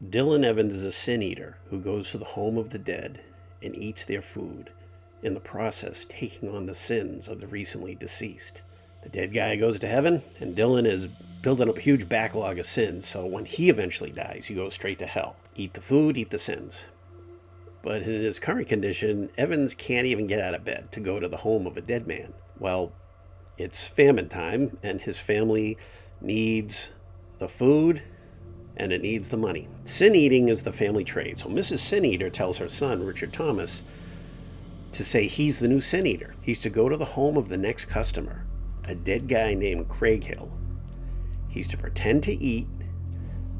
Dylan Evans is a sin eater who goes to the home of the dead and eats their food, in the process taking on the sins of the recently deceased. The dead guy goes to heaven, and Dylan is building up a huge backlog of sins, so when he eventually dies, he goes straight to hell. Eat the food, eat the sins. But in his current condition, Evans can't even get out of bed to go to the home of a dead man. Well, it's famine time, and his family needs the food, and it needs the money. Sin eating is the family trade, so Mrs. Sin Eater tells her son, Richard Thomas, to say he's the new sin eater. He's to go to the home of the next customer, a dead guy named Craig Hill. He's to pretend to eat,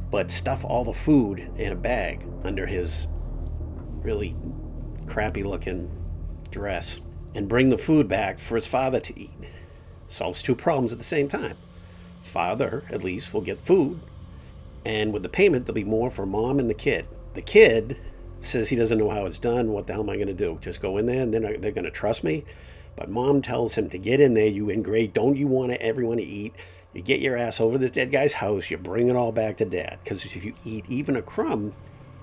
but stuff all the food in a bag under his really crappy looking dress and bring the food back for his father to eat. Solves two problems at the same time. Father, at least, will get food, and with the payment, there'll be more for mom and the kid. The kid says he doesn't know how it's done. What the hell am I going to do? Just go in there and then they're going to trust me? But mom tells him to get in there. You ingrate. Don't you want everyone to eat? You get your ass over this dead guy's house. You bring it all back to dad. Because if you eat even a crumb,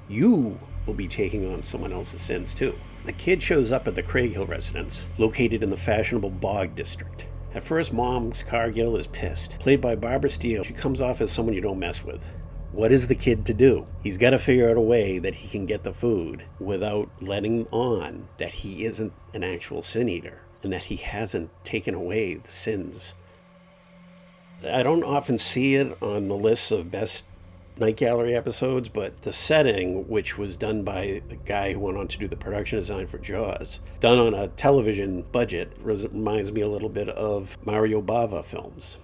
you will be taking on someone else's sins too. The kid shows up at the Craig Hill residence, located in the fashionable Bog district. At first, Mom's Cargill is pissed. Played by Barbara Steele, she comes off as someone you don't mess with. What is the kid to do? He's got to figure out a way that he can get the food without letting on that he isn't an actual sin eater and that he hasn't taken away the sins. I don't often see it on the lists of best Night Gallery episodes, but the setting, which was done by the guy who went on to do the production design for Jaws, done on a television budget, reminds me a little bit of Mario Bava films.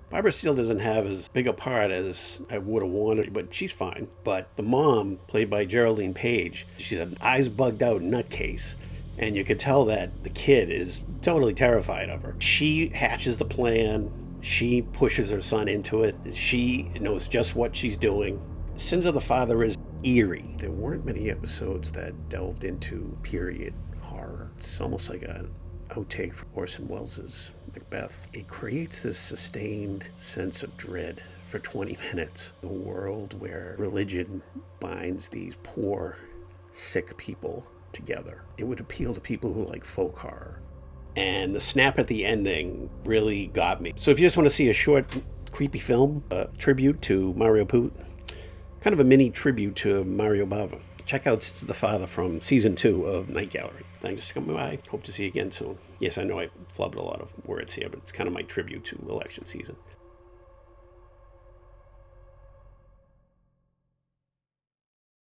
Barbara Steele doesn't have as big a part as I would have wanted, but she's fine. But the mom, played by Geraldine Page, she's an eyes bugged out nutcase, and you could tell that the kid is totally terrified of her. She hatches the plan. She pushes her son into it. She knows just what she's doing. Sins of the Father is eerie. There weren't many episodes that delved into period horror. It's almost like an outtake from Orson Welles' Macbeth. It creates this sustained sense of dread for 20 minutes. A world where religion binds these poor, sick people together. It would appeal to people who like folk horror. And the snap at the ending really got me. So if you just want to see a short, creepy film, a tribute to Mario Puzo, kind of a mini tribute to Mario Bava, check out Sins of the Father from Season 2 of Night Gallery. Thanks for coming by. Hope to see you again soon. Yes, I know I flubbed a lot of words here, but it's kind of my tribute to election season.